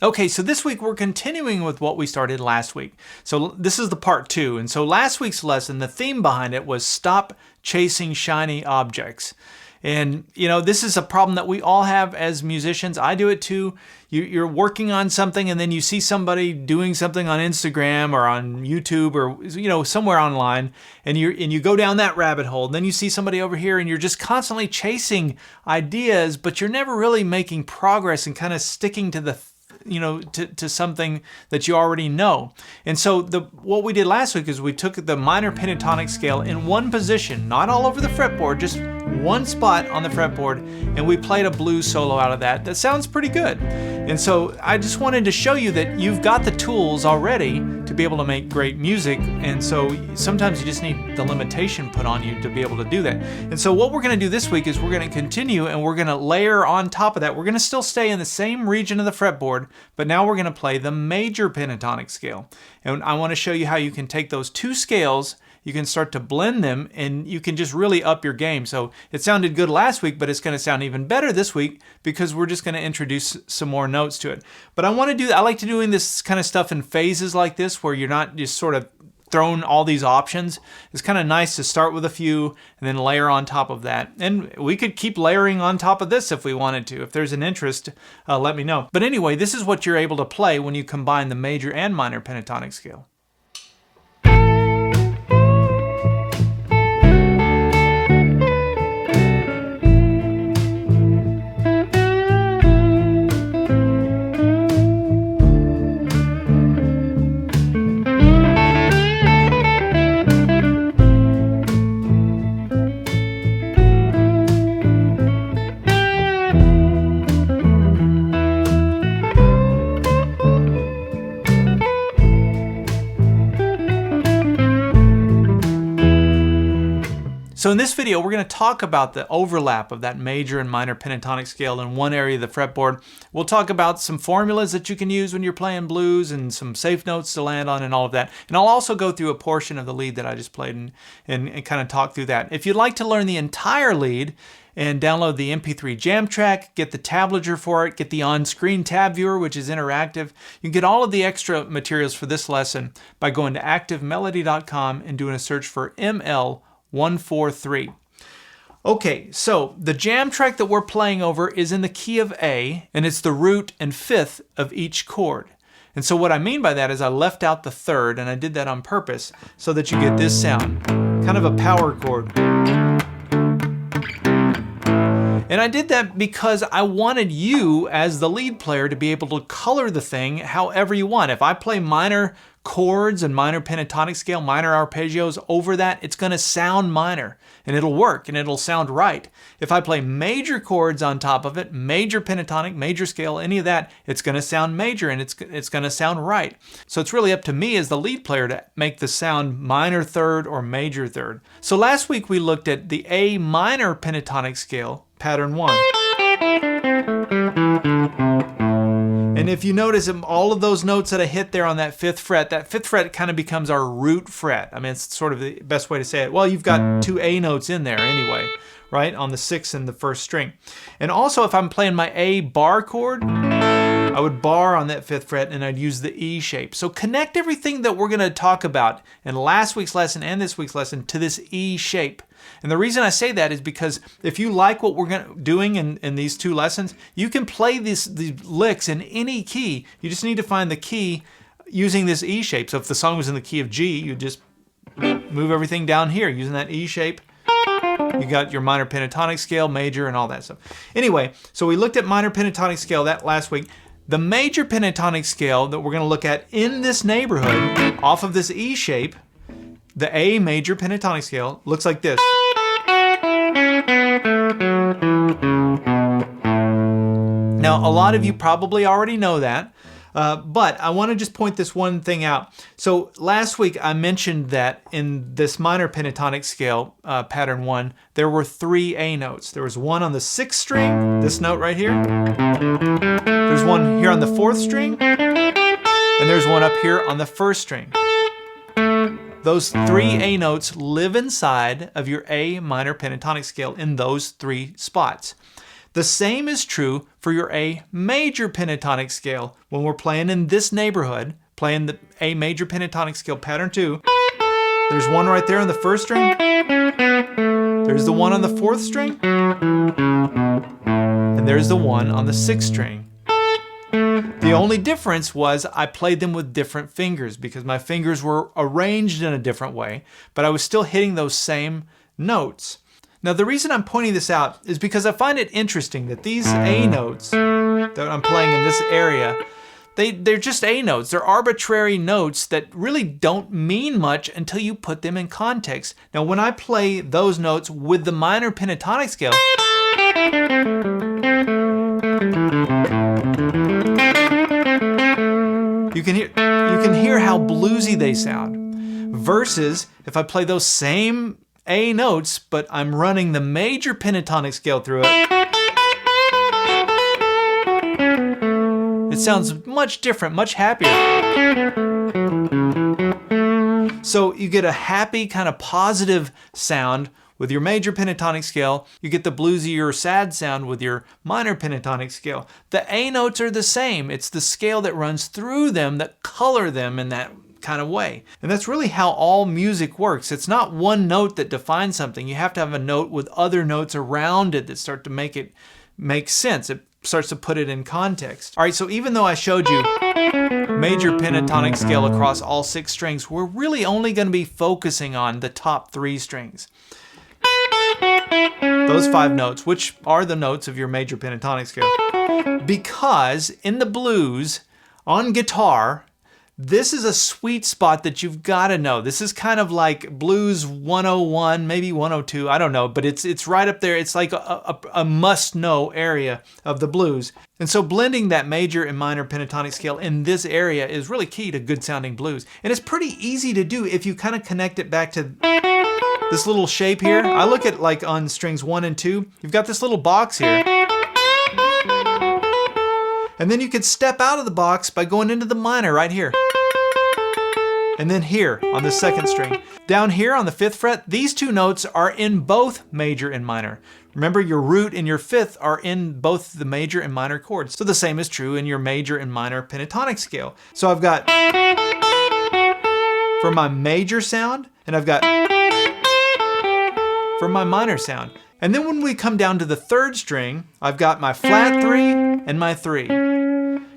Okay, so this week we're continuing with what we started last week. So this is the part 2. And so last week's lesson, the theme behind it was stop chasing shiny objects. And, this is a problem that we all have as musicians. I do it too. You're working on something and then you see somebody doing something on Instagram or on YouTube or, somewhere online, and you go down that rabbit hole. And then you see somebody over here and you're just constantly chasing ideas, but you're never really making progress and kind of sticking to to something that you already know. And so what we did last week is we took the minor pentatonic scale in one position, not all over the fretboard, just one spot on the fretboard, and we played a blues solo out of that. That sounds pretty good. And so I just wanted to show you that you've got the tools already to be able to make great music, and so sometimes you just need the limitation put on you to be able to do that. And so what we're going to do this week is we're going to continue and we're going to layer on top of that. We're going to still stay in the same region of the fretboard, but now we're going to play the major pentatonic scale. And I want to show you how you can take those two scales, you can start to blend them, and you can just really up your game. So it sounded good last week, but it's going to sound even better this week because we're just going to introduce some more notes to it. But I like to doing this kind of stuff in phases like this, where you're not just sort of throwing all these options. It's kind of nice to start with a few and then layer on top of that. And we could keep layering on top of this if we wanted to. If there's an interest, let me know. But anyway, this is what you're able to play when you combine the major and minor pentatonic scale. So in this video, we're going to talk about the overlap of that major and minor pentatonic scale in one area of the fretboard. We'll talk about some formulas that you can use when you're playing blues and some safe notes to land on and all of that. And I'll also go through a portion of the lead that I just played and kind of talk through that. If you'd like to learn the entire lead and download the MP3 jam track, get the tablature for it, get the on-screen tab viewer, which is interactive, you can get all of the extra materials for this lesson by going to activemelody.com and doing a search for ML143. Okay, so the jam track that we're playing over is in the key of A, and it's the root and fifth of each chord. And so what I mean by that is I left out the third, and I did that on purpose so that you get this sound, kind of a power chord. And I did that because I wanted you as the lead player to be able to color the thing however you want. If I play minor chords and minor pentatonic scale, minor arpeggios over that, it's going to sound minor and it'll work and it'll sound right. If I play major chords on top of it, major pentatonic, major scale, any of that, it's going to sound major and it's going to sound right. So it's really up to me as the lead player to make the sound minor third or major third. So last week we looked at the A minor pentatonic scale, pattern 1. And if you notice all of those notes that I hit there on that fifth fret kind of becomes our root fret. I mean, it's sort of the best way to say it. Well, you've got two A notes in there anyway, right? On the sixth and the first string. And also if I'm playing my A bar chord, I would bar on that fifth fret and I'd use the E shape. So connect everything that we're going to talk about in last week's lesson and this week's lesson to this E shape. And the reason I say that is because if you like what we're doing in these two lessons, you can play these licks in any key. You just need to find the key using this E shape. So if the song was in the key of G, you just move everything down here using that E shape. You got your minor pentatonic scale, major, and all that stuff. Anyway, so we looked at minor pentatonic scale that last week. The major pentatonic scale that we're going to look at in this neighborhood off of this E shape, the A major pentatonic scale, looks like this. Now, a lot of you probably already know that, but I want to just point this one thing out. So last week I mentioned that in this minor pentatonic scale, pattern 1, there were 3 A notes. There was one on the 6th string, this note right here. There's one here on the 4th string, and there's one up here on the 1st string. Those 3 A notes live inside of your A minor pentatonic scale in those 3 spots. The same is true for your A major pentatonic scale. When we're playing in this neighborhood, playing the A major pentatonic scale pattern 2, there's one right there on the first string. There's the one on the 4th string. And there's the one on the 6th string. The only difference was I played them with different fingers because my fingers were arranged in a different way, but I was still hitting those same notes. Now the reason I'm pointing this out is because I find it interesting that these A notes that I'm playing in this area, they're just A notes. They're arbitrary notes that really don't mean much until you put them in context. Now when I play those notes with the minor pentatonic scale, you can hear how bluesy they sound. Versus if I play those same A notes, but I'm running the major pentatonic scale through it, it sounds much different, much happier. So you get a happy, kind of positive sound with your major pentatonic scale. You get the bluesy or sad sound with your minor pentatonic scale. The A notes are the same. It's the scale that runs through them that color them in that kind of way. And that's really how all music works. It's not one note that defines something. You have to have a note with other notes around it that start to make it make sense. It starts to put it in context. All right, so even though I showed you major pentatonic scale across all 6 strings, we're really only going to be focusing on the top 3 strings. Those 5 notes, which are the notes of your major pentatonic scale. Because in the blues, on guitar, this is a sweet spot that you've got to know. This is kind of like Blues 101, maybe 102, I don't know, but it's right up there. It's like a must-know area of the blues. And so blending that major and minor pentatonic scale in this area is really key to good-sounding blues. And it's pretty easy to do if you kind of connect it back to this little shape here. I look at like on strings 1 and 2, you've got this little box here. And then you could step out of the box by going into the minor right here. And then here on the 2nd string. Down here on the 5th fret, these 2 notes are in both major and minor. Remember, your root and your 5th are in both the major and minor chords. So the same is true in your major and minor pentatonic scale. So I've got for my major sound, and I've got for my minor sound. And then when we come down to the 3rd string, I've got my flat 3 and my 3.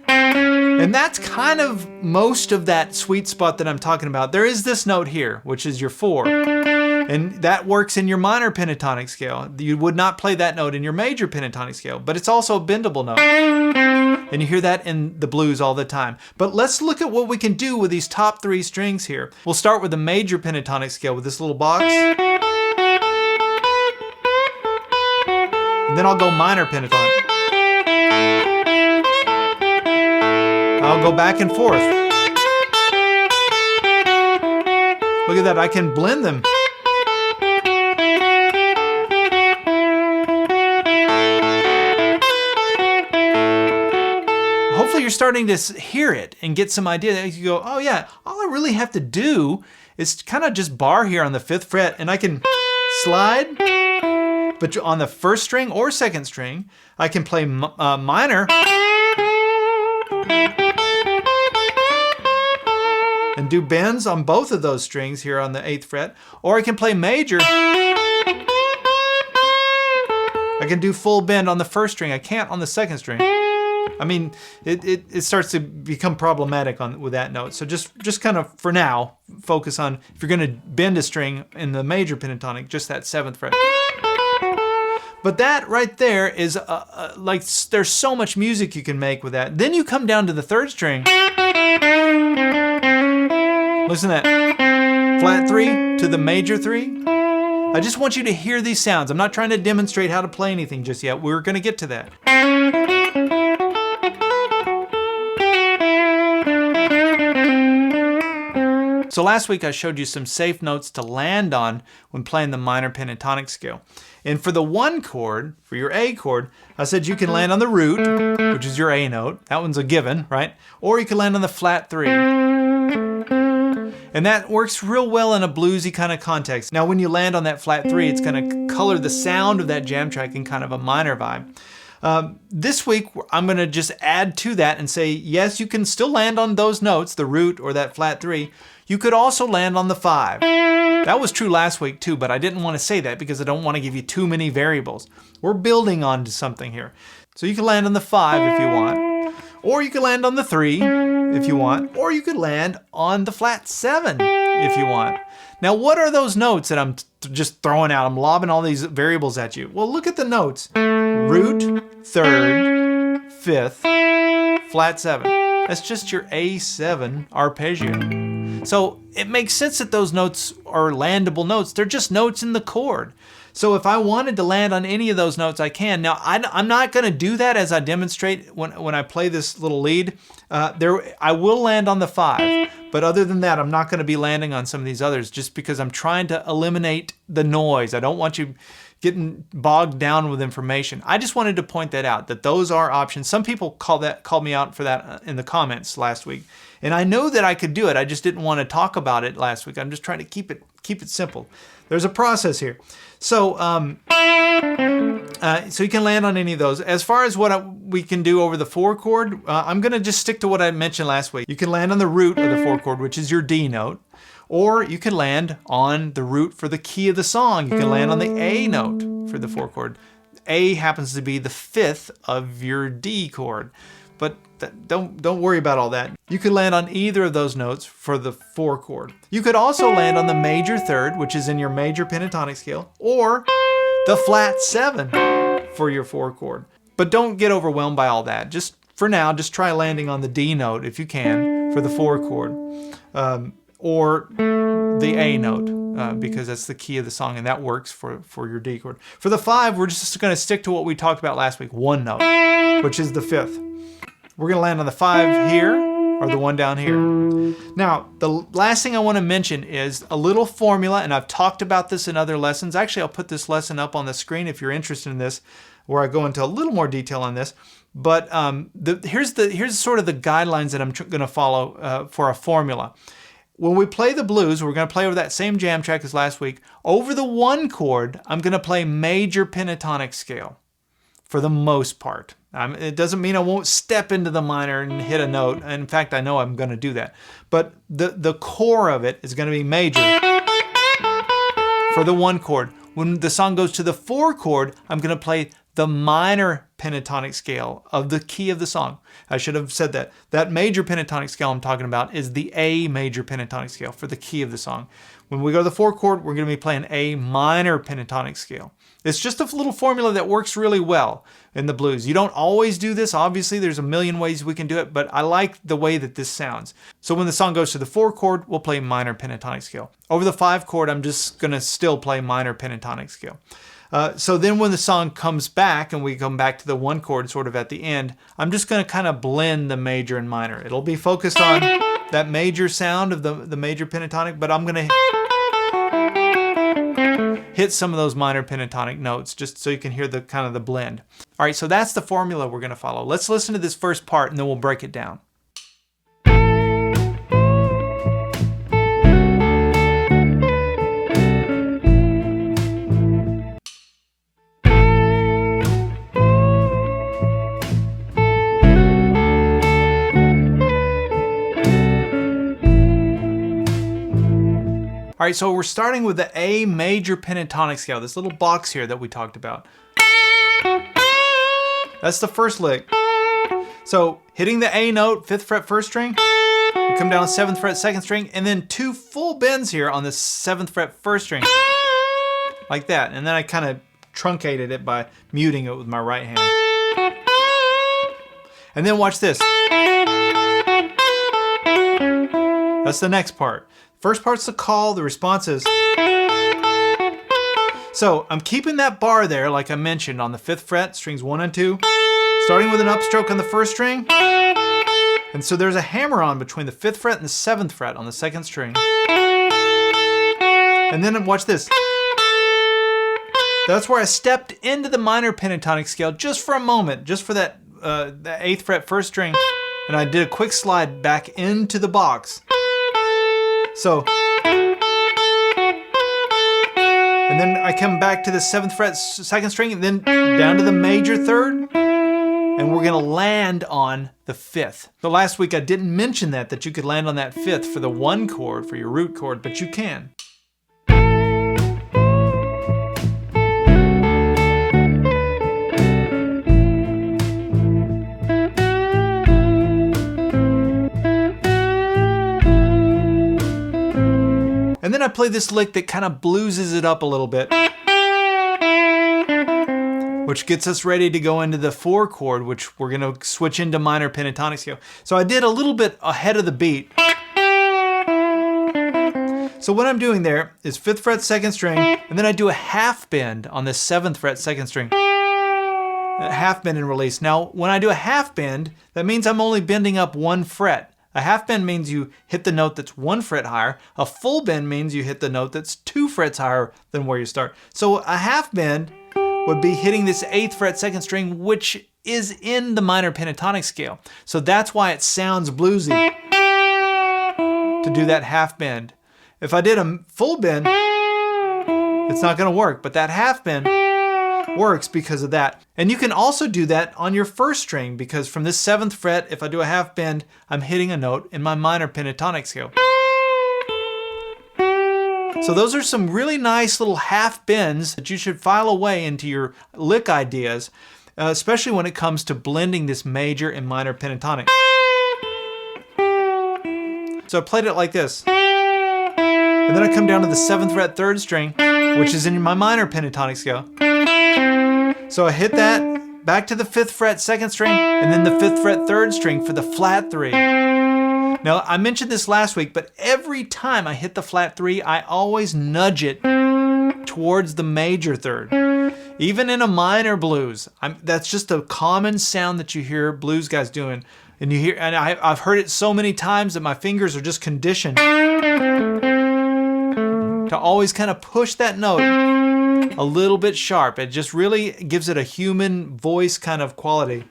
And that's kind of most of that sweet spot that I'm talking about. There is this note here, which is your 4. And that works in your minor pentatonic scale. You would not play that note in your major pentatonic scale, but it's also a bendable note. And you hear that in the blues all the time. But let's look at what we can do with these top 3 strings here. We'll start with the major pentatonic scale with this little box. And then I'll go minor pentatonic. I'll go back and forth. Look at that, I can blend them. Hopefully you're starting to hear it and get some idea. You go, oh yeah, all I really have to do is kind of just bar here on the 5th fret and I can slide. But on the 1st string or 2nd string, I can play minor and do bends on both of those strings here on the 8th fret, or I can play major. I can do full bend on the 1st string. I can't on the 2nd string. I mean, it starts to become problematic with that note. So just kind of, for now, focus on, if you're going to bend a string in the major pentatonic, just that 7th fret. But that right there is like, there's so much music you can make with that. Then you come down to the 3rd string. Listen to that. Flat 3 to the major 3. I just want you to hear these sounds. I'm not trying to demonstrate how to play anything just yet. We're going to get to that. So last week I showed you some safe notes to land on when playing the minor pentatonic scale. And for the 1 chord, for your A chord, I said you can land on the root, which is your A note. That one's a given, right? Or you can land on the flat 3. And that works real well in a bluesy kind of context. Now when you land on that flat 3, it's going to color the sound of that jam track in kind of a minor vibe. This week, I'm going to just add to that and say, yes, you can still land on those notes, the root or that flat 3. You could also land on the 5. That was true last week too, but I didn't want to say that because I don't want to give you too many variables. We're building onto something here. So you can land on the 5 if you want, or you could land on the 3 if you want, or you could land on the flat 7 if you want. Now, what are those notes that I'm just throwing out? I'm lobbing all these variables at you. Well, look at the notes. Root, 3rd, 5th, flat 7. That's just your A7 arpeggio. So it makes sense that those notes are landable notes. They're just notes in the chord. So if I wanted to land on any of those notes, I can. Now, I'm not going to do that as I demonstrate when I play this little lead. I will land on the 5, but other than that, I'm not going to be landing on some of these others just because I'm trying to eliminate the noise. I don't want you getting bogged down with information. I just wanted to point that out, that those are options. Some people called me out for that in the comments last week. And I know that I could do it. I just didn't want to talk about it last week. I'm just trying to keep it simple. There's a process here. So so you can land on any of those. As far as what we can do over the 4 chord, I'm going to just stick to what I mentioned last week. You can land on the root of the 4 chord, which is your D note. Or you can land on the root for the key of the song. You can land on the A note for the 4 chord. A happens to be the 5th of your D chord. But don't worry about all that. You could land on either of those notes for the 4 chord. You could also land on the major 3rd, which is in your major pentatonic scale, or the flat 7 for your 4 chord. But don't get overwhelmed by all that. Just for now, just try landing on the D note if you can for the 4 chord, or the A note, because that's the key of the song and that works for your D chord. For the 5, we're just going to stick to what we talked about last week, 1 note, which is the 5th. We're going to land on the 5 here or the 1 down here. Now, the last thing I want to mention is a little formula, and I've talked about this in other lessons. Actually, I'll put this lesson up on the screen if you're interested in this, where I go into a little more detail on this. But here's sort of the guidelines that I'm going to follow for a formula. When we play the blues, we're going to play over that same jam track as last week. Over the 1 chord, I'm going to play major pentatonic scale for the most part. It doesn't mean I won't step into the minor and hit a note. In fact, I know I'm going to do that. But the core of it is going to be major for the 1 chord. When the song goes to the 4 chord, I'm going to play the minor pentatonic scale of the key of the song. I should have said that. That major pentatonic scale I'm talking about is the A major pentatonic scale for the key of the song. When we go to the 4 chord, we're going to be playing A minor pentatonic scale. It's just a little formula that works really well in the blues. You don't always do this. Obviously, there's a million ways we can do it, but I like the way that this sounds. So when the song goes to the 4 chord, we'll play minor pentatonic scale. Over the 5 chord, I'm just going to still play minor pentatonic scale. So then when the song comes back and we come back to the 1 chord sort of at the end, I'm just going to kind of blend the major and minor. It'll be focused on that major sound of the major pentatonic, but I'm going to hit some of those minor pentatonic notes just so you can hear the kind of the blend. All right, so that's the formula we're going to follow. Let's listen to this first part and then we'll break it down. All right, so we're starting with the A major pentatonic scale, this little box here that we talked about. That's the first lick. So hitting the A note, 5th fret, 1st string, we come down to 7th fret, 2nd string, and then 2 full bends here on the 7th fret, 1st string, like that. And then I kind of truncated it by muting it with my right hand. And then watch this. That's the next part. First part's the call, the response is. So I'm keeping that bar there, like I mentioned, on the 5th fret, strings 1 and 2, starting with an upstroke on the 1st string. And so there's a hammer on between the 5th fret and the 7th fret on the 2nd string. And then watch this. That's where I stepped into the minor pentatonic scale just for a moment, just for that the 8th fret, 1st string. And I did a quick slide back into the box. So, and then I come back to the 7th fret, 2nd string, and then down to the major 3rd, and we're going to land on the 5th. So last week I didn't mention that you could land on that 5th for the 1 chord, for your root chord, but you can. And then I play this lick that kind of blueses it up a little bit, which gets us ready to go into the 4 chord, which we're going to switch into minor pentatonic scale. So I did a little bit ahead of the beat. So what I'm doing there is 5th fret 2nd string, and then I do a half bend on the 7th fret 2nd string. A half bend and release. Now, when I do a half bend, that means I'm only bending up 1 fret. A half bend means you hit the note that's 1 fret higher. A full bend means you hit the note that's 2 frets higher than where you start. So a half bend would be hitting this 8th fret 2nd string, which is in the minor pentatonic scale. So that's why it sounds bluesy to do that half bend. If I did a full bend, it's not going to work, but that half bend works because of that. And you can also do that on your 1st string, because from this 7th fret, if I do a half bend, I'm hitting a note in my minor pentatonic scale. So those are some really nice little half bends that you should file away into your lick ideas, especially when it comes to blending this major and minor pentatonic. So I played it like this. And then I come down to the 7th fret 3rd string, which is in my minor pentatonic scale. So I hit that, back to the 5th fret 2nd string, and then the 5th fret 3rd string for the flat 3. Now, I mentioned this last week, but every time I hit the flat 3, I always nudge it towards the major 3rd. Even in a minor blues, that's just a common sound that you hear blues guys doing. And I've heard it so many times that my fingers are just conditioned to always kind of push that note a little bit sharp. It just really gives it a human voice kind of quality.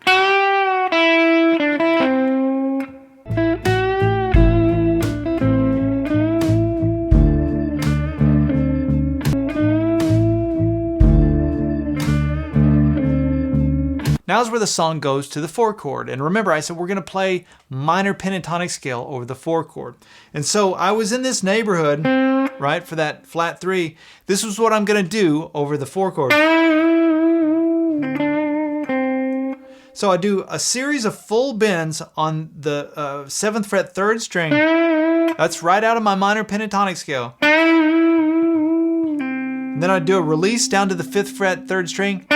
Now is where the song goes to the 4 chord. And remember, I said we're going to play minor pentatonic scale over the 4 chord. And so I was in this neighborhood, right, for that flat 3. This is what I'm going to do over the 4 chord. So I do a series of full bends on the 7th fret 3rd string. That's right out of my minor pentatonic scale. And then I do a release down to the 5th fret 3rd string.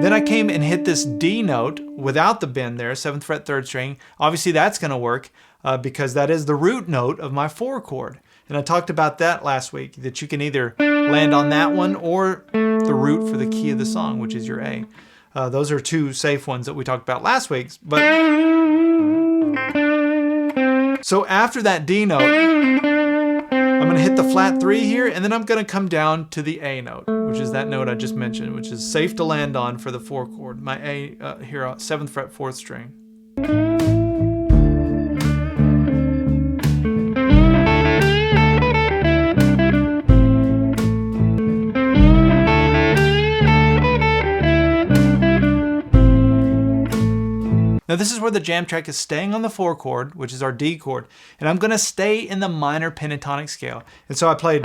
Then I came and hit this D note without the bend there, 7th fret 3rd string. Obviously that's going to work because that is the root note of my 4 chord. And I talked about that last week, that you can either land on that one or the root for the key of the song, which is your A. Those are 2 safe ones that we talked about last week. But so after that D note, I'm going to hit the flat 3 here, and then I'm going to come down to the A note, which is that note I just mentioned, which is safe to land on for the 4 chord. My A here, 7th fret 4th string. Now this is where the jam track is staying on the 4 chord, which is our D chord, and I'm going to stay in the minor pentatonic scale. And so I played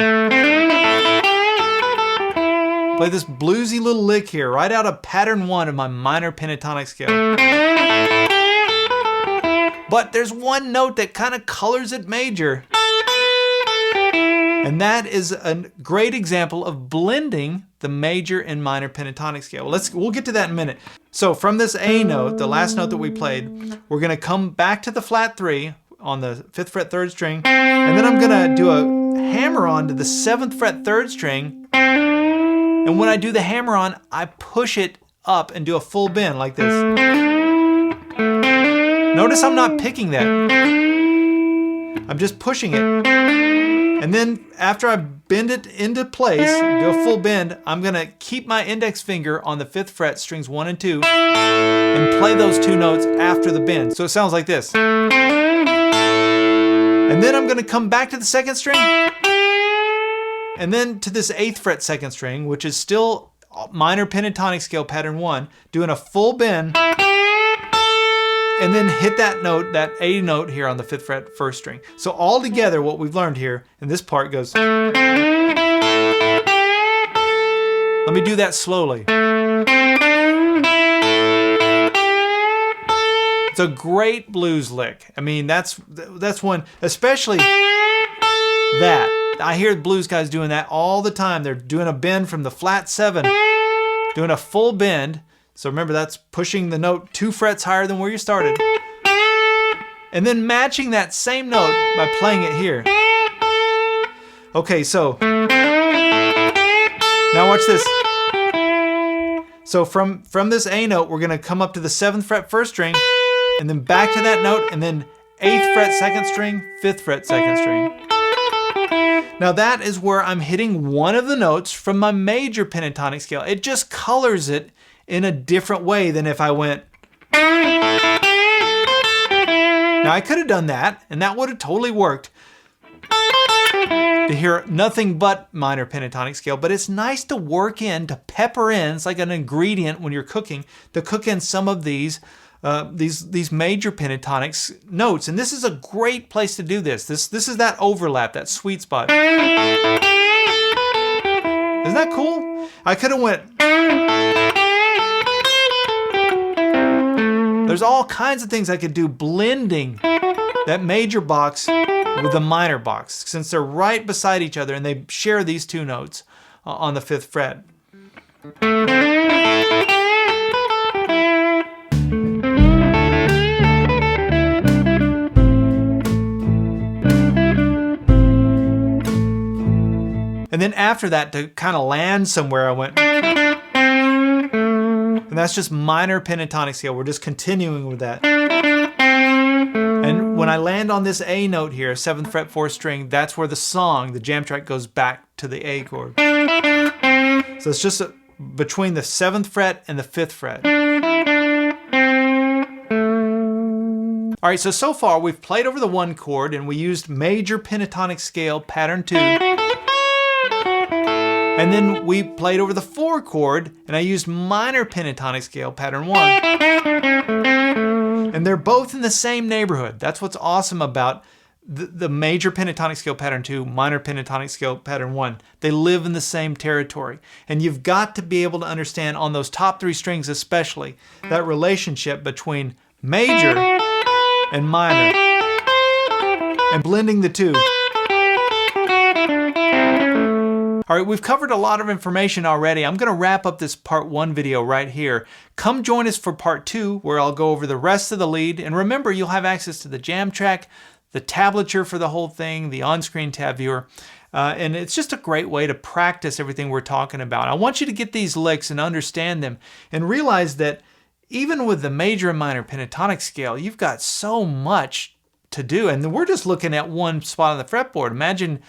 this bluesy little lick here, right out of pattern 1 of my minor pentatonic scale. But there's one note that kind of colors it major. And that is a great example of blending the major and minor pentatonic scale. We'll get to that in a minute. So from this A note, the last note that we played, we're going to come back to the flat 3 on the 5th fret 3rd string, and then I'm going to do a hammer on to the 7th fret 3rd string. And when I do the hammer on, I push it up and do a full bend like this. Notice I'm not picking that. I'm just pushing it. And then after I bend it into place, do a full bend, I'm going to keep my index finger on the 5th fret, strings 1 and 2, and play those 2 notes after the bend. So it sounds like this. And then I'm going to come back to the 2nd string, and then to this 8th fret 2nd string, which is still minor pentatonic scale pattern 1, doing a full bend, and then hit that note, that A note here on the 5th fret first string. So all together, what we've learned here, and this part goes. Let me do that slowly. It's a great blues lick. I mean, that's one, especially that. I hear blues guys doing that all the time. They're doing a bend from the flat 7, doing a full bend. So remember, that's pushing the note 2 frets higher than where you started. And then matching that same note by playing it here. Okay, so now watch this. So from this A note, we're gonna come up to the 7th fret first string, and then back to that note, and then 8th fret second string, 5th fret second string. Now that is where I'm hitting one of the notes from my major pentatonic scale. It just colors it in a different way than if I went. Now I could have done that, and that would have totally worked to hear nothing but minor pentatonic scale, but it's nice to work in, to pepper in, it's like an ingredient when you're cooking, to cook in some of these major pentatonic notes. And this is a great place to do this. This is that overlap, that sweet spot. Isn't that cool? I could have went. There's all kinds of things I could do blending that major box with the minor box, since they're right beside each other and they share these 2 notes on the 5th fret. And then after that, to kind of land somewhere, I went. And that's just minor pentatonic scale. We're just continuing with that. And when I land on this A note here, 7th fret 4th string, that's where the song, the jam track, goes back to the A chord. So it's just between the 7th fret and the 5th fret. All right, so far we've played over the 1 chord and we used major pentatonic scale pattern 2. And then we played over the 4 chord, and I used minor pentatonic scale pattern 1. And they're both in the same neighborhood. That's what's awesome about the major pentatonic scale pattern 2, minor pentatonic scale pattern 1. They live in the same territory. And you've got to be able to understand on those top 3 strings especially, that relationship between major and minor, and blending the 2. All right, we've covered a lot of information already. I'm going to wrap up this part 1 video right here. Come join us for part 2, where I'll go over the rest of the lead. And remember, you'll have access to the jam track, the tablature for the whole thing, the on-screen tab viewer. And it's just a great way to practice everything we're talking about. I want you to get these licks and understand them and realize that even with the major and minor pentatonic scale, you've got so much to do. And we're just looking at one spot on the fretboard. Imagine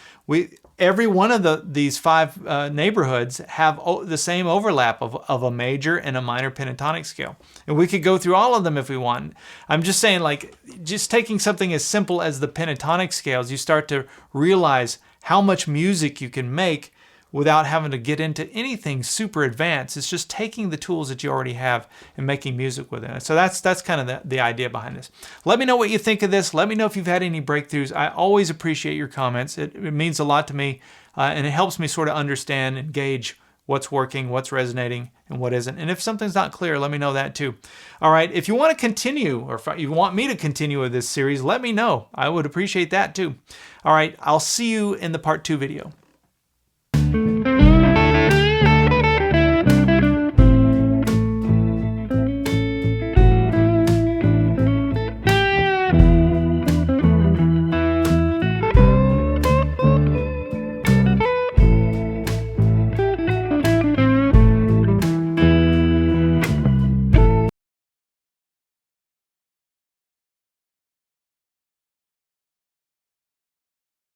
every one of these 5 neighborhoods have the same overlap of a major and a minor pentatonic scale. And we could go through all of them if we want. I'm just saying, like, just taking something as simple as the pentatonic scales, you start to realize how much music you can make without having to get into anything super advanced. It's just taking the tools that you already have and making music with it. So that's kind of the idea behind this. Let me know what you think of this. Let me know if you've had any breakthroughs. I always appreciate your comments. It means a lot to me, and it helps me sort of understand and gauge what's working, what's resonating, and what isn't. And if something's not clear, let me know that too. All right, if you want to continue, or if you want me to continue with this series, let me know. I would appreciate that too. All right, I'll see you in the part 2 video.